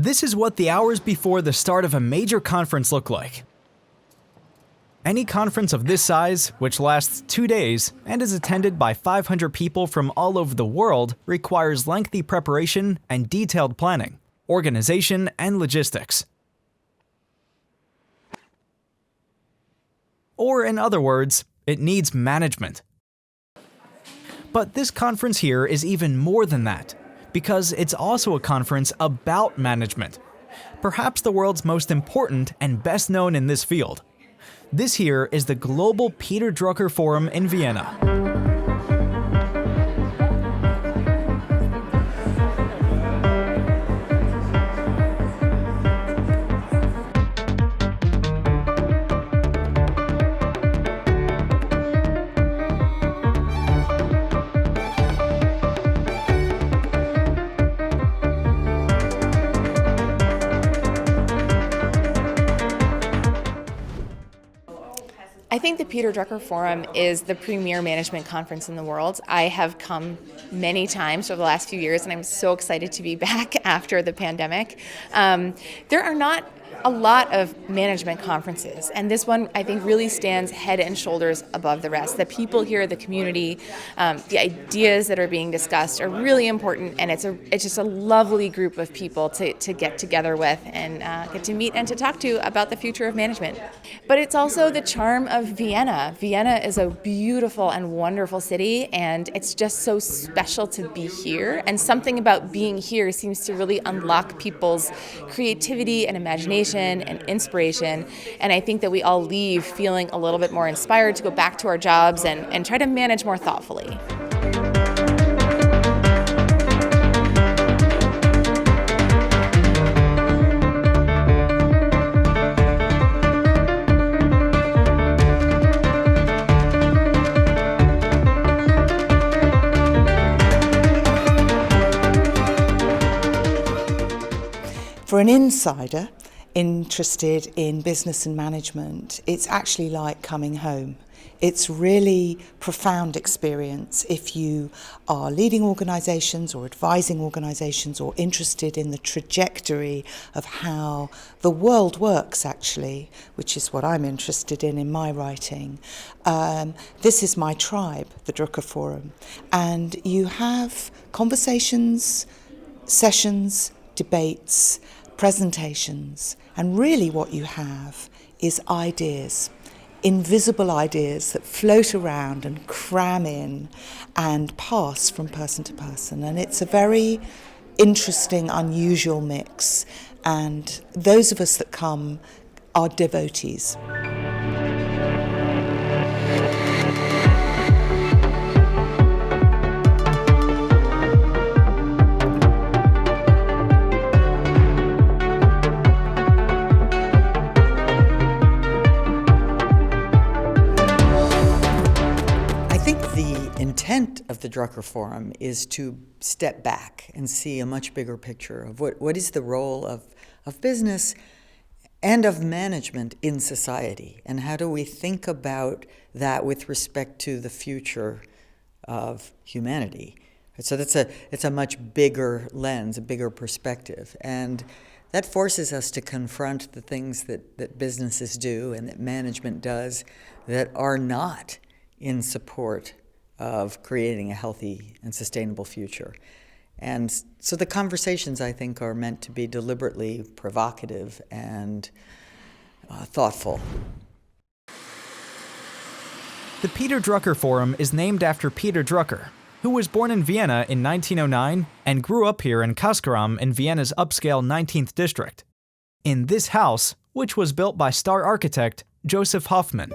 This is what the hours before the start of a major conference look like. Any conference of this size, which lasts 2 days and is attended by 500 people from all over the world, requires lengthy preparation and detailed planning, organization, and logistics. Or in other words, it needs management. But this conference here is even more than that, because it's also a conference about management, perhaps the world's most important and best known in this field. This here is the global Peter Drucker Forum in Vienna. I think the Peter Drucker Forum is the premier management conference in the world. I have come many times over the last few years, and I'm so excited to be back after the pandemic. There are not a lot of management conferences, and this one I think really stands head and shoulders above the rest. The people here, the community, the ideas that are being discussed are really important, and it's just a lovely group of people to get together with and get to meet and to talk to about the future of management. But it's also the charm of Vienna. Vienna is a beautiful and wonderful city, and it's just so special to be here, and something about being here seems to really unlock people's creativity and imagination and inspiration, and I think that we all leave feeling a little bit more inspired to go back to our jobs and try to manage more thoughtfully. For an insider interested in business and management, it's actually like coming home. It's really profound experience if you are leading organizations or advising organizations or interested in the trajectory of how the world works, actually, which is what I'm interested in my writing. This is my tribe, the Drucker Forum, and you have conversations, sessions, debates, presentations, and really what you have is ideas, invisible ideas that float around and cram in and pass from person to person. And it's a very interesting, unusual mix. And those of us that come are devotees. The intent of the Drucker Forum is to step back and see a much bigger picture of what is the role of business and of management in society, and how do we think about that with respect to the future of humanity. So it's a much bigger lens, a bigger perspective, and that forces us to confront the things that businesses do and that management does that are not in support of creating a healthy and sustainable future. And so the conversations, I think, are meant to be deliberately provocative and thoughtful. The Peter Drucker Forum is named after Peter Drucker, who was born in Vienna in 1909 and grew up here in Kaskaram in Vienna's upscale 19th district, in this house, which was built by star architect Joseph Hoffmann.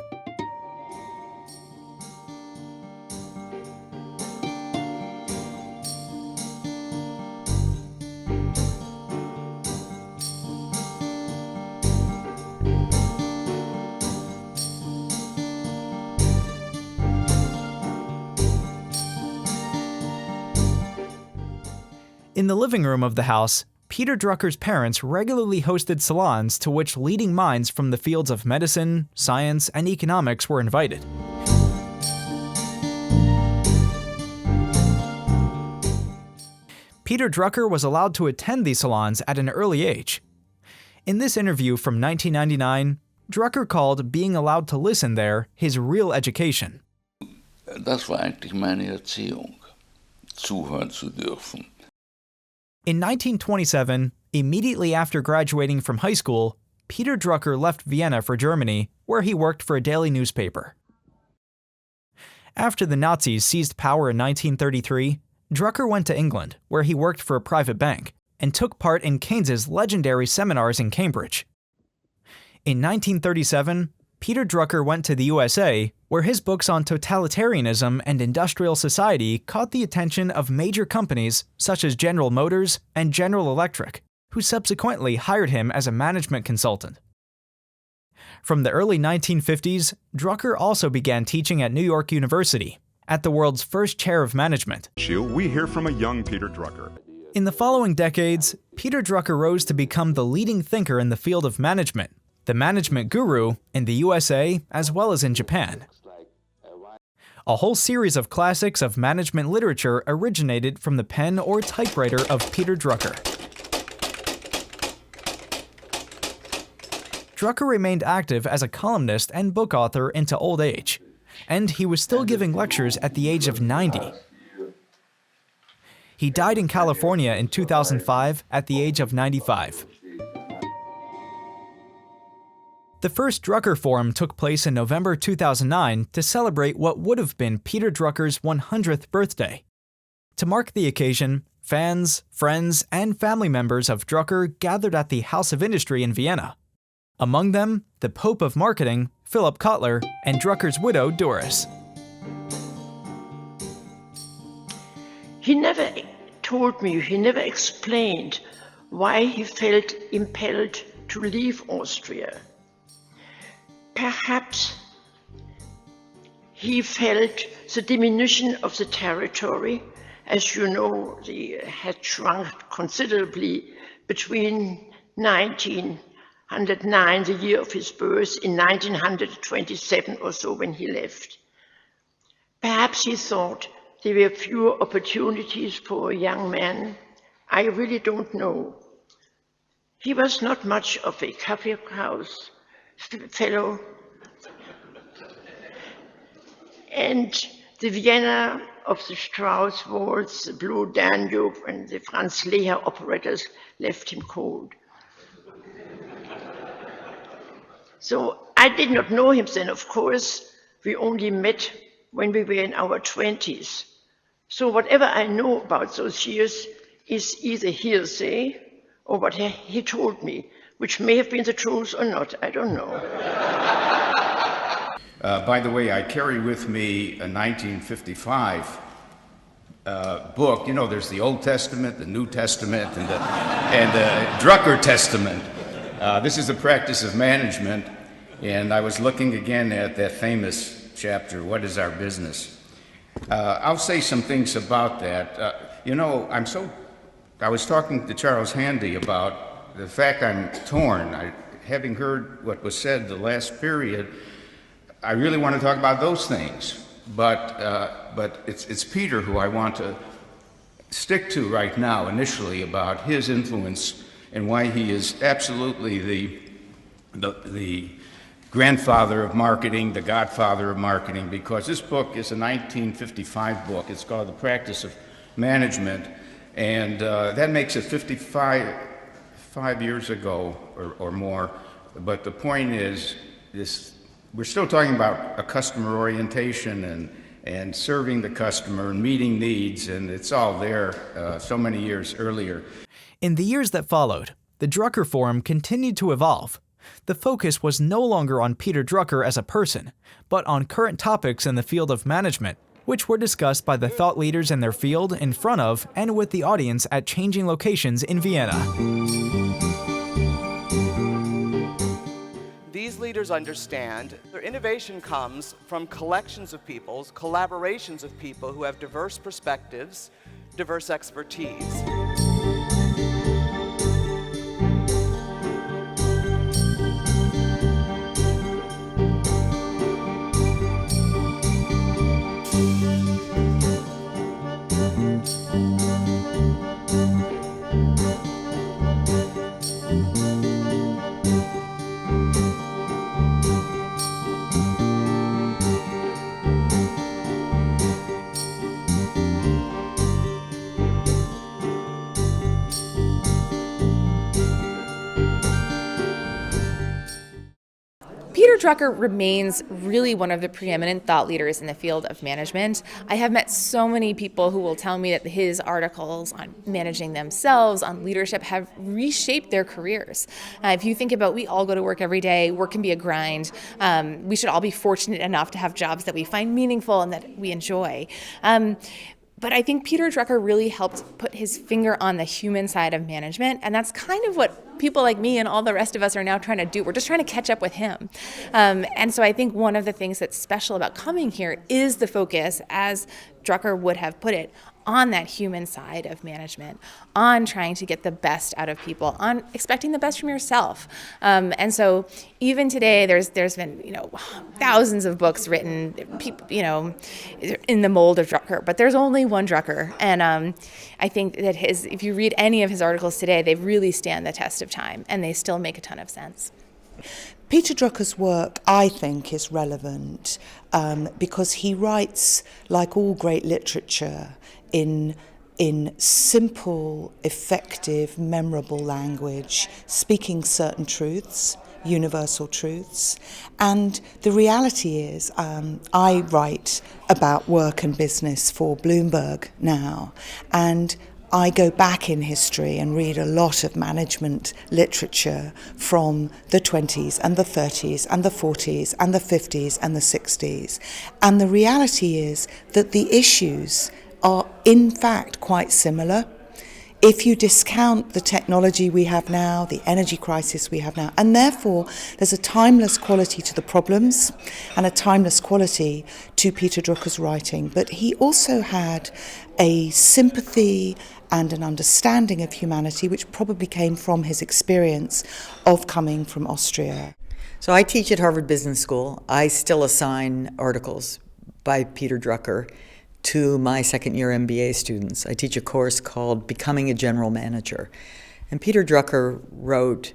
In the living room of the house, Peter Drucker's parents regularly hosted salons to which leading minds from the fields of medicine, science, and economics were invited. Peter Drucker was allowed to attend these salons at an early age. In this interview from 1999, Drucker called being allowed to listen there his real education. Das war eigentlich meine Erziehung, zuhören zu dürfen. In 1927, immediately after graduating from high school, Peter Drucker left Vienna for Germany, where he worked for a daily newspaper. After the Nazis seized power in 1933, Drucker went to England, where he worked for a private bank, and took part in Keynes's legendary seminars in Cambridge. In 1937, Peter Drucker went to the USA, where his books on totalitarianism and industrial society caught the attention of major companies such as General Motors and General Electric, who subsequently hired him as a management consultant. From the early 1950s, Drucker also began teaching at New York University, at the world's first chair of management. We hear from a young Peter Drucker. In the following decades, Peter Drucker rose to become the leading thinker in the field of management, the management guru in the USA as well as in Japan. A whole series of classics of management literature originated from the pen or typewriter of Peter Drucker. Drucker remained active as a columnist and book author into old age, and he was still giving lectures at the age of 90. He died in California in 2005 at the age of 95. The first Drucker Forum took place in November 2009 to celebrate what would have been Peter Drucker's 100th birthday. To mark the occasion, fans, friends, and family members of Drucker gathered at the House of Industry in Vienna. Among them, the Pope of Marketing, Philip Kotler, and Drucker's widow, Doris. He never told me, he never explained why he felt impelled to leave Austria. Perhaps he felt the diminution of the territory. As you know, they had shrunk considerably between 1909, the year of his birth, in 1927 or so when he left. Perhaps he thought there were fewer opportunities for a young man. I really don't know. He was not much of a coffee house fellow. And the Vienna of the Strauss waltz, the Blue Danube, and the Franz Lehrer operettas left him cold. So I did not know him then, of course. We only met when we were in our 20s. So whatever I know about those years is either hearsay or what he told me, which may have been the truth or not, I don't know. By the way, I carry with me a 1955 book. You know, there's the Old Testament, the New Testament, and the Drucker Testament. This is the practice of management, and I was looking again at that famous chapter, What is Our Business? I'll say some things about that. You know, I was talking to Charles Handy about the fact I'm torn. Having heard what was said the last period, I really want to talk about those things. But it's Peter who I want to stick to right now initially about his influence and why he is absolutely the grandfather of marketing, the godfather of marketing, because this book is a 1955 book. It's called The Practice of Management, and that makes it 5 years ago or more. But the point is, we're still talking about a customer orientation and serving the customer and meeting needs, and it's all there so many years earlier. In the years that followed, the Drucker Forum continued to evolve. The focus was no longer on Peter Drucker as a person, but on current topics in the field of management, which were discussed by the thought leaders in their field in front of and with the audience at changing locations in Vienna. These leaders understand their innovation comes from collections of peoples, collaborations of people who have diverse perspectives, diverse expertise. Peter Drucker remains really one of the preeminent thought leaders in the field of management. I have met so many people who will tell me that his articles on managing themselves, on leadership, have reshaped their careers. If you think about, we all go to work every day, work can be a grind. We should all be fortunate enough to have jobs that we find meaningful and that we enjoy. But I think Peter Drucker really helped put his finger on the human side of management, and that's kind of what people like me and all the rest of us are now trying to do. We're just trying to catch up with him. And so I think one of the things that's special about coming here is the focus, as Drucker would have put it, on that human side of management, on trying to get the best out of people, on expecting the best from yourself. And so even today, there's been thousands of books written, in the mold of Drucker, but there's only one Drucker. And I think that if you read any of his articles today, they really stand the test of time, and they still make a ton of sense. Peter Drucker's work, I think, is relevant because he writes, like all great literature, in simple, effective, memorable language, speaking certain truths, universal truths. And the reality is, I write about work and business for Bloomberg now, and I go back in history and read a lot of management literature from the 20s and the 30s and the 40s and the 50s and the 60s. And the reality is that the issues are in fact quite similar. If you discount the technology we have now, the energy crisis we have now, and therefore there's a timeless quality to the problems and a timeless quality to Peter Drucker's writing. But he also had a sympathy and an understanding of humanity, which probably came from his experience of coming from Austria. So I teach at Harvard Business School. I still assign articles by Peter Drucker to my second-year MBA students. I teach a course called Becoming a General Manager. And Peter Drucker wrote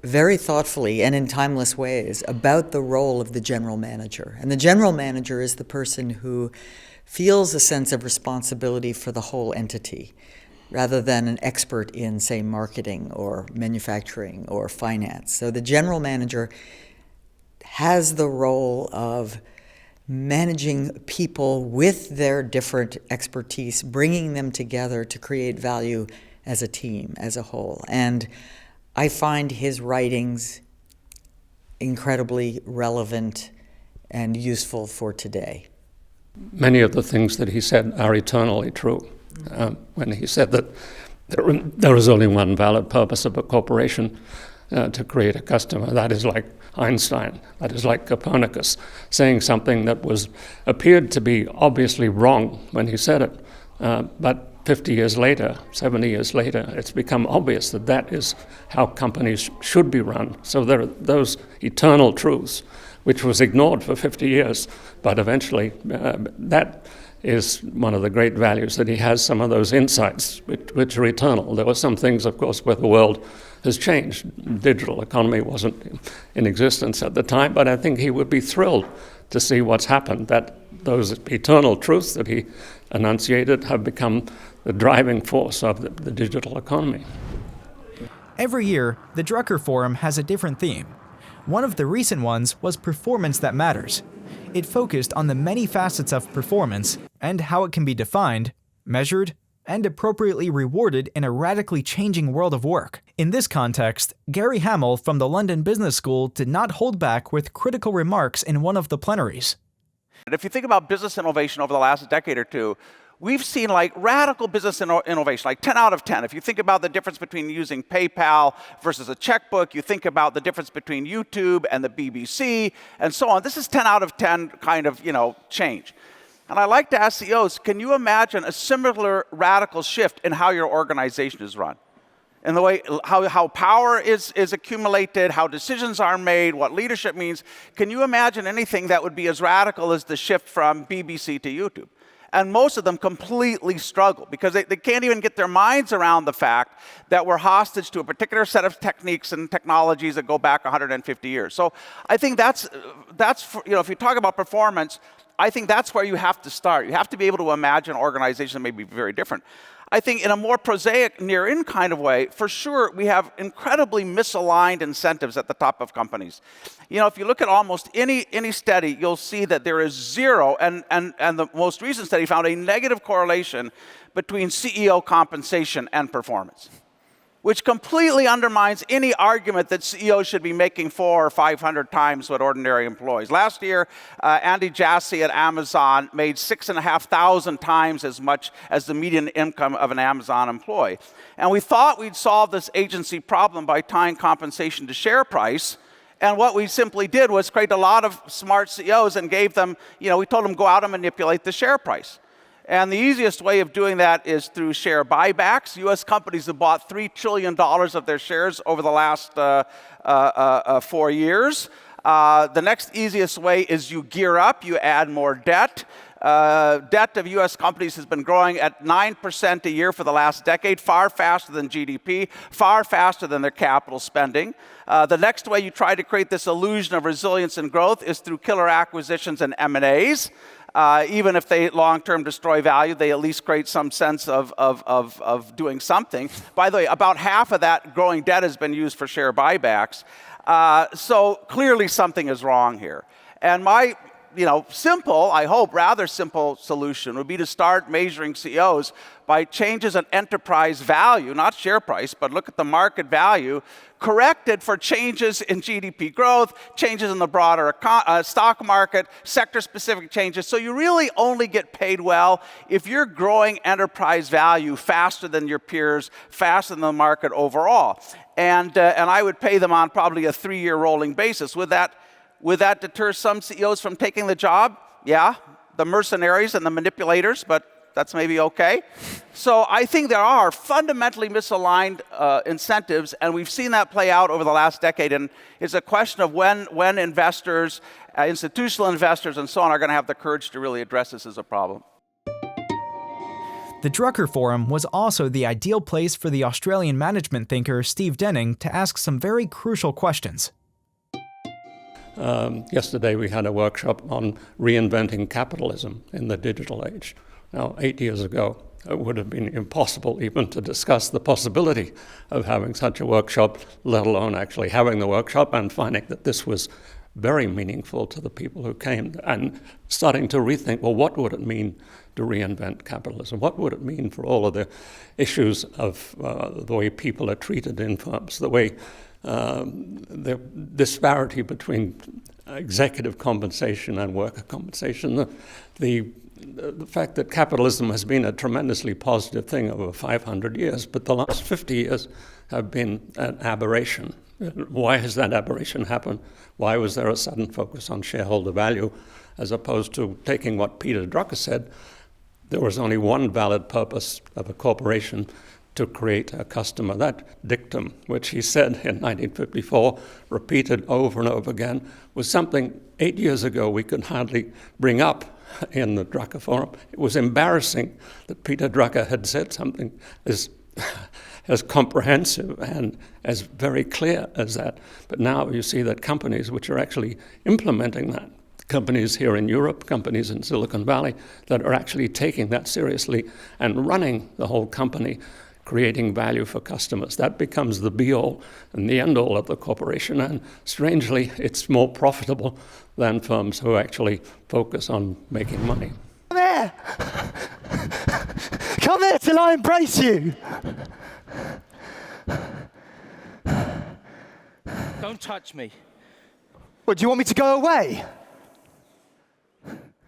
very thoughtfully and in timeless ways about the role of the general manager. And the general manager is the person who feels a sense of responsibility for the whole entity, rather than an expert in, say, marketing or manufacturing or finance. So the general manager has the role of managing people with their different expertise, bringing them together to create value as a team, as a whole. And I find his writings incredibly relevant and useful for today. Many of the things that he said are eternally true. When he said that there is only one valid purpose of a corporation, to create a customer. That is like Einstein, that is like Copernicus, saying something that appeared to be obviously wrong when he said it. But 50 years later, 70 years later, it's become obvious that that is how companies should be run. So there are those eternal truths, which was ignored for 50 years, but eventually that is one of the great values, that he has some of those insights which are eternal. There were some things, of course, where the world has changed. Digital economy wasn't in existence at the time, but I think he would be thrilled to see what's happened, that those eternal truths that he enunciated have become the driving force of the digital economy. Every year, the Drucker Forum has a different theme. One of the recent ones was Performance That Matters. It focused on the many facets of performance and how it can be defined, measured, and appropriately rewarded in a radically changing world of work. In this context, Gary Hamel from the London Business School did not hold back with critical remarks in one of the plenaries. If you think about business innovation over the last decade or two, we've seen like radical business innovation, like 10 out of 10. If you think about the difference between using PayPal versus a checkbook, you think about the difference between YouTube and the BBC and so on. This is 10 out of 10 kind of, change. And I like to ask CEOs, can you imagine a similar radical shift in how your organization is run? In the way how power is accumulated, how decisions are made, what leadership means. Can you imagine anything that would be as radical as the shift from BBC to YouTube? And most of them completely struggle because they can't even get their minds around the fact that we're hostage to a particular set of techniques and technologies that go back 150 years. So I think that's if you talk about performance, I think that's where you have to start. You have to be able to imagine organizations that may be very different. I think in a more prosaic, near-in kind of way, for sure, we have incredibly misaligned incentives at the top of companies. You know, if you look at almost any study, you'll see that there is zero, and the most recent study found a negative correlation between CEO compensation and performance, which completely undermines any argument that CEOs should be making 400 or 500 times what ordinary employees. Last year, Andy Jassy at Amazon made 6,500 times as much as the median income of an Amazon employee. And we thought we'd solve this agency problem by tying compensation to share price. And what we simply did was create a lot of smart CEOs and gave them, you know, we told them go out and manipulate the share price. And the easiest way of doing that is through share buybacks. U.S. companies have bought $3 trillion of their shares over the last 4 years. The next easiest way is you gear up, you add more debt. Debt of U.S. companies has been growing at 9% a year for the last decade, far faster than GDP, far faster than their capital spending. The next way you try to create this illusion of resilience and growth is through killer acquisitions and M&As. Even if they long-term destroy value, they at least create some sense of doing something. By the way, about half of that growing debt has been used for share buybacks. So clearly something is wrong here. And my simple, I hope, rather simple solution would be to start measuring CEOs by changes in enterprise value, not share price, but look at the market value, corrected for changes in GDP growth, changes in the broader stock market, sector-specific changes. So you really only get paid well if you're growing enterprise value faster than your peers, faster than the market overall. And I would pay them on probably a 3-year rolling basis. Would that deter some CEOs from taking the job? Yeah, the mercenaries and the manipulators, but that's maybe okay. So I think there are fundamentally misaligned incentives, and we've seen that play out over the last decade. And it's a question of when investors, institutional investors and so on, are going to have the courage to really address this as a problem. The Drucker Forum was also the ideal place for the Australian management thinker Steve Denning to ask some very crucial questions. Yesterday we had a workshop on reinventing capitalism in the digital age. Now, 8 years ago, it would have been impossible even to discuss the possibility of having such a workshop, let alone actually having the workshop and finding that this was very meaningful to the people who came and starting to rethink, well, what would it mean to reinvent capitalism? What would it mean for all of the issues of the way people are treated in firms, the way the disparity between executive compensation and worker compensation, the fact that capitalism has been a tremendously positive thing over 500 years, but the last 50 years have been an aberration. Why has that aberration happened? Why was there a sudden focus on shareholder value as opposed to taking what Peter Drucker said? There was only one valid purpose of a corporation, to create a customer. That dictum, which he said in 1954, repeated over and over again, was something 8 years ago we could hardly bring up in the Drucker Forum. It was embarrassing that Peter Drucker had said something as comprehensive and as very clear as that. But now you see that companies which are actually implementing that, companies here in Europe, companies in Silicon Valley, that are actually taking that seriously and running the whole company, creating value for customers. That becomes the be-all and the end-all of the corporation. And strangely, it's more profitable than firms who actually focus on making money. Come here! Come here till I embrace you! Don't touch me. What, do you want me to go away?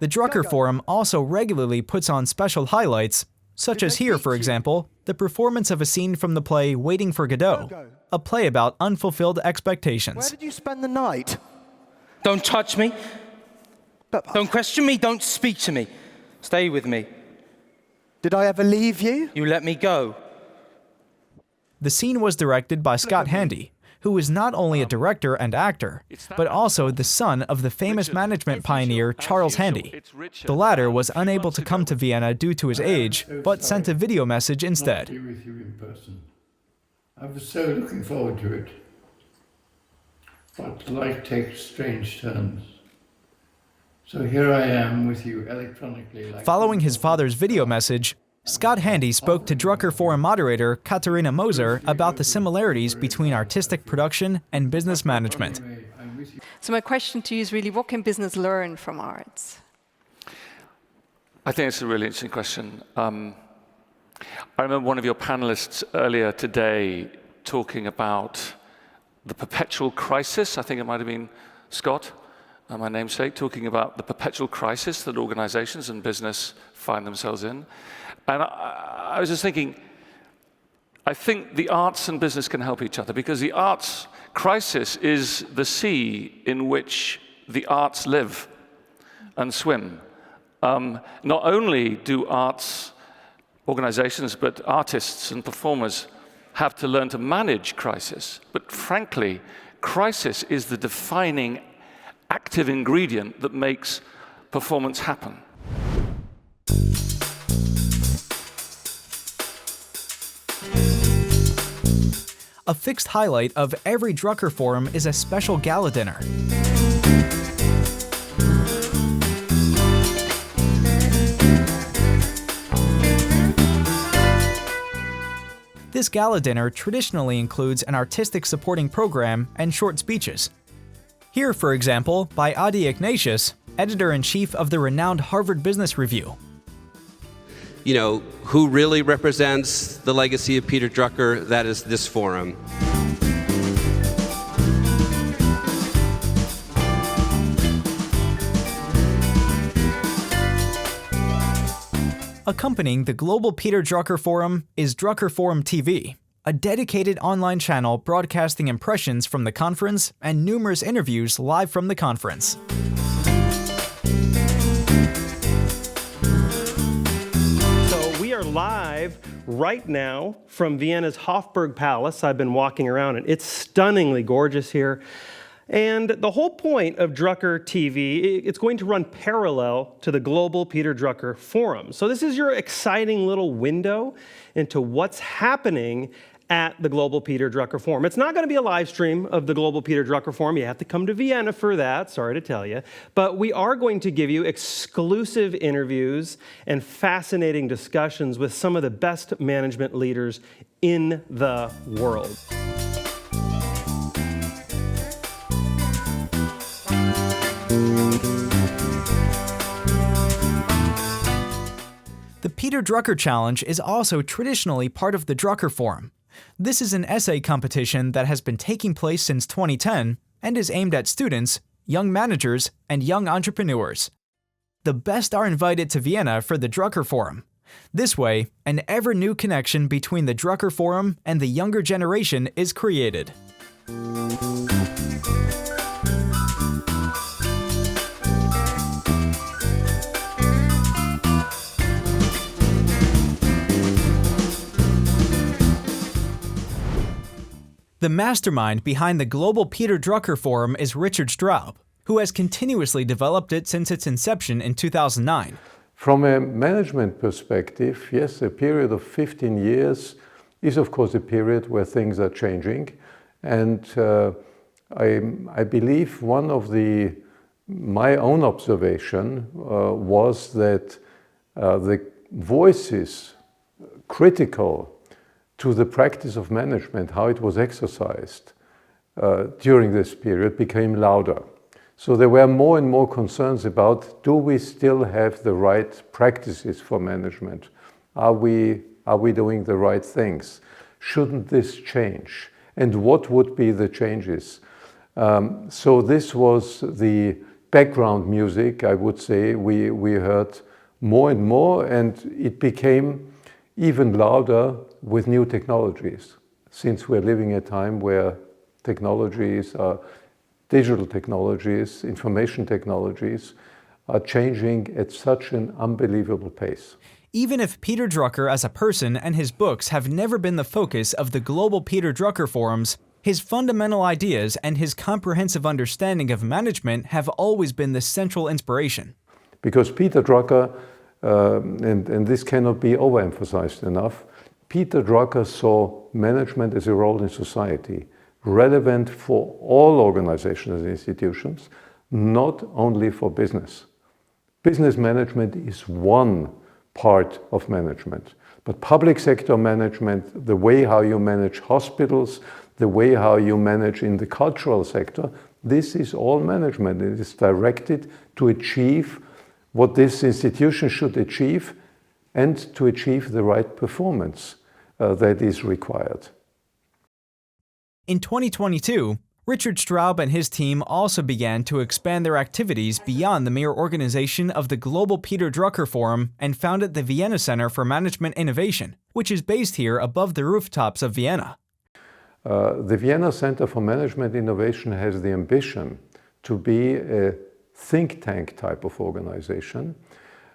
The Drucker Forum also regularly puts on special highlights, such as here, for example, the performance of a scene from the play Waiting for Godot, a play about unfulfilled expectations. Where did you spend the night? Don't touch me. Don't question me. Don't speak to me. Stay with me. Did I ever leave you? You let me go. The scene was directed by Scott Handy, who is not only a director and actor, but also the son of the famous management pioneer Charles Handy. The latter was unable to come to Vienna due to his age, but sent a video message instead. Not with you in person. I was so looking forward to it. But life takes strange turns. So here I am with you electronically. Following his father's video message, Scott Handy spoke to Drucker Forum moderator Katharina Moser about the similarities between artistic production and business management. So my question to you is really, what can business learn from arts? I think it's a really interesting question. I remember one of your panelists earlier today talking about the perpetual crisis. I think it might have been Scott, my namesake, talking about the perpetual crisis that organizations and business find themselves in. And I was just thinking, I think the arts and business can help each other, because the arts crisis is the sea in which the arts live and swim. Not only do arts organizations, but artists and performers have to learn to manage crisis, but frankly, crisis is the defining active ingredient that makes performance happen. A fixed highlight of every Drucker Forum is a special gala dinner. This gala dinner traditionally includes an artistic supporting program and short speeches. Here, for example, by Adi Ignatius, editor-in-chief of the renowned Harvard Business Review. You know, who really represents the legacy of Peter Drucker? That is this forum. Accompanying the global Peter Drucker Forum is Drucker Forum TV, a dedicated online channel broadcasting impressions from the conference and numerous interviews live from the conference. Live right now from Vienna's Hofburg Palace. I've been walking around and it's stunningly gorgeous here. And the whole point of Drucker TV, it's going to run parallel to the global Peter Drucker Forum. So this is your exciting little window into what's happening at the Global Peter Drucker Forum. It's not going to be a live stream of the Global Peter Drucker Forum. You have to come to Vienna for that, sorry to tell you. But we are going to give you exclusive interviews and fascinating discussions with some of the best management leaders in the world. The Peter Drucker Challenge is also traditionally part of the Drucker Forum. This is an essay competition that has been taking place since 2010 and is aimed at students, young managers, and young entrepreneurs. The best are invited to Vienna for the Drucker Forum. This way, an ever-new connection between the Drucker Forum and the younger generation is created. The mastermind behind the global Peter Drucker Forum is Richard Straub, who has continuously developed it since its inception in 2009. From a management perspective, yes, a period of 15 years is of course a period where things are changing. And I believe one of my own observation was that the voices critical to the practice of management, how it was exercised during this period, became louder. So there were more and more concerns about, do we still have the right practices for management? Are we doing the right things? Shouldn't this change? And what would be the changes? So this was the background music, I would say, we heard more and more, and it became even louder with new technologies, since we're living a time where technologies, digital technologies, information technologies are changing at such an unbelievable pace. Even if Peter Drucker as a person and his books have never been the focus of the global Peter Drucker Forums, his fundamental ideas and his comprehensive understanding of management have always been the central inspiration. Because Peter Drucker, and this cannot be overemphasized enough, Peter Drucker saw management as a role in society, relevant for all organizations and institutions, not only for business. Business management is one part of management. But public sector management, the way how you manage hospitals, the way how you manage in the cultural sector, this is all management. It is directed to achieve what this institution should achieve and to achieve the right performance that is required. In 2022, Richard Straub and his team also began to expand their activities beyond the mere organization of the global Peter Drucker Forum and founded the Vienna Center for Management Innovation, which is based here above the rooftops of Vienna. The Vienna Center for Management Innovation has the ambition to be a think tank type of organization,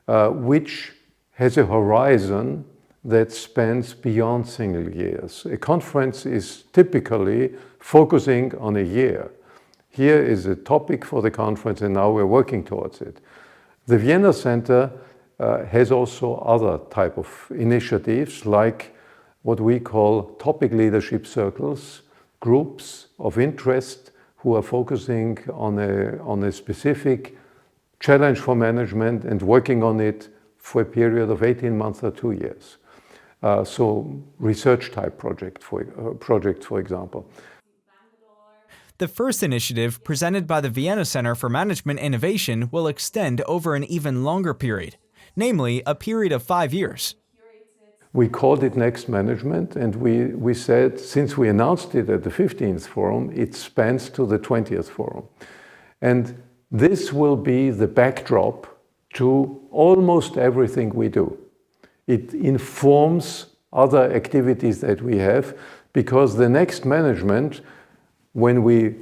which has a horizon that spans beyond single years. A conference is typically focusing on a year. Here is a topic for the conference and now we're working towards it. The Vienna Center has also other type of initiatives like what we call topic leadership circles, groups of interest who are focusing on a specific challenge for management and working on it for a period of 18 months or 2 years. So research type projects, for example. The first initiative, presented by the Vienna Center for Management Innovation, will extend over an even longer period, namely a period of 5 years. We called it Next Management, and we said, since we announced it at the 15th Forum, it spans to the 20th Forum. And this will be the backdrop to almost everything we do. It informs other activities that we have, because the next management, when we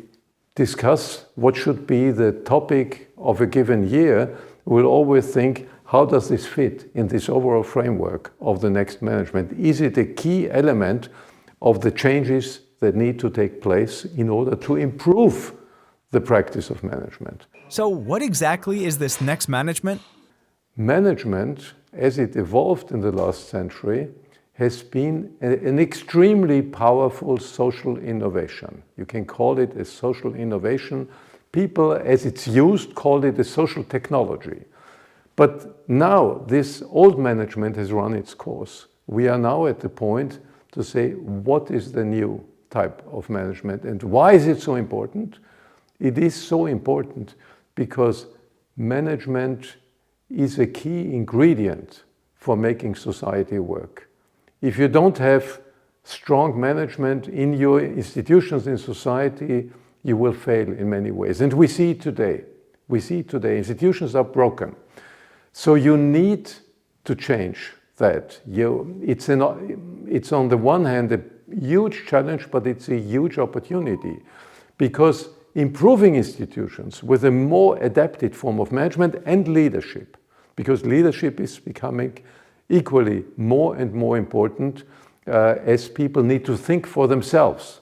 discuss what should be the topic of a given year, we'll always think, how does this fit in this overall framework of the next management? Is it a key element of the changes that need to take place in order to improve the practice of management? So what exactly is this next management? Management, as it evolved in the last century, has been an extremely powerful social innovation. You can call it a social innovation. People, as it's used, call it a social technology. But now this old management has run its course. We are now at the point to say, what is the new type of management and why is it so important? It is so important because management is a key ingredient for making society work. If you don't have strong management in your institutions in society, you will fail in many ways. And we see it today. We see it today. Institutions are broken. So you need to change that. It's on the one hand a huge challenge, but it's a huge opportunity, because improving institutions with a more adapted form of management and leadership, because leadership is becoming equally more and more important as people need to think for themselves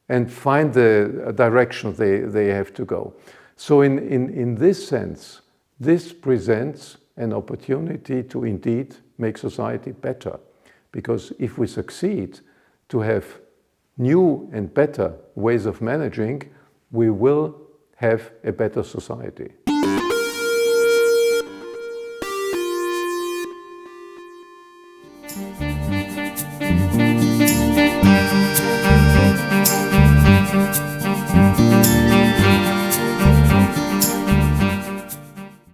and find the direction they have to go. So in this sense, this presents an opportunity to indeed make society better. Because if we succeed to have new and better ways of managing, we will have a better society.